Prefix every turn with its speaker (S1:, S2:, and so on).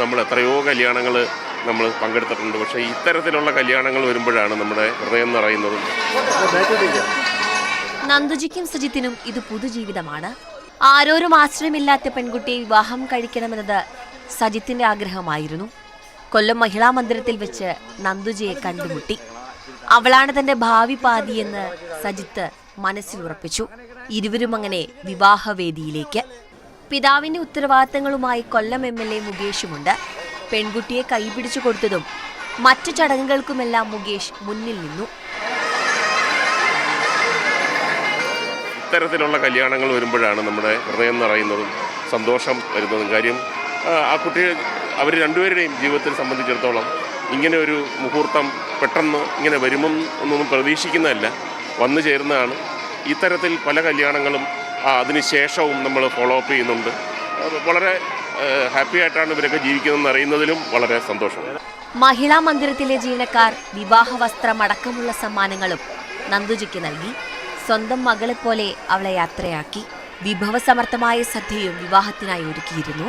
S1: നമ്മൾ എത്രയോ കല്യാണങ്ങൾ നമ്മൾ പങ്കെടുത്തിട്ടുണ്ട്. പക്ഷേ ഇത്തരത്തിലുള്ള കല്യാണങ്ങൾ വരുമ്പോഴാണ് നമ്മുടെ ഹൃദയം നിറയുന്നതും.
S2: നന്ദുജിക്കും സജിത്തിനും ഇത് പുതുജീവിതമാണ്. ആരോരും ആശ്രയമില്ലാത്ത പെൺകുട്ടിയെ വിവാഹം കഴിക്കണമെന്നത് സജിത്തിന്റെ ആഗ്രഹമായിരുന്നു. കൊല്ലം മഹിളാ മന്ദിരത്തിൽ വെച്ച് നന്ദുജിയെ കണ്ടുമുട്ടി. അവളാണ് തന്റെ ഭാവി പാതിയെന്ന് സജിത്ത് മനസ്സിൽ ഉറപ്പിച്ചു. ഇരുവരും അങ്ങനെ വിവാഹവേദിയിലേക്ക്. പിതാവിന്റെ ഉത്തരവാദിത്തങ്ങളുമായി കൊല്ലം MLA മുകേഷുമുണ്ട്. പെൺകുട്ടിയെ കൈപിടിച്ചു കൊടുത്തതും മറ്റു ചടങ്ങുകൾക്കുമെല്ലാം മുകേഷ് മുന്നിൽ നിന്നു.
S1: ഇത്തരത്തിലുള്ള കല്യാണങ്ങൾ വരുമ്പോഴാണ് നമ്മുടെ ഹൃദയം നിറയുന്നതും സന്തോഷം വരുന്നതും. കാര്യം ആ കുട്ടി അവർ രണ്ടുപേരുടെയും ജീവിതത്തിൽ സംബന്ധിച്ചിടത്തോളം ഇങ്ങനെ ഒരു മുഹൂർത്തം പെട്ടെന്ന് ഇങ്ങനെ വരുമെന്നൊന്നും പ്രതീക്ഷിക്കുന്നതല്ല, വന്നു ചേരുന്നതാണ്. ഇത്തരത്തിൽ പല കല്യാണങ്ങളും അതിനുശേഷവും നമ്മൾ ഫോളോ അപ്പ് ചെയ്യുന്നുണ്ട്. വളരെ ഹാപ്പി ആയിട്ടാണ് ഇവരൊക്കെ ജീവിക്കുന്നതെന്ന് അറിയുന്നതിലും വളരെ സന്തോഷം.
S2: മഹിളാ മന്ദിരത്തിലെ ജീവനക്കാർ വിവാഹ വസ്ത്രം അടക്കമുള്ള സമ്മാനങ്ങളും നന്ദുജിക്ക് നൽകി. സ്വന്തം മകളെപ്പോലെ അവളെ യാത്രയാക്കി. വിഭവസമർത്ഥമായ സദ്യയും വിവാഹത്തിനായി ഒരുക്കിയിരുന്നു.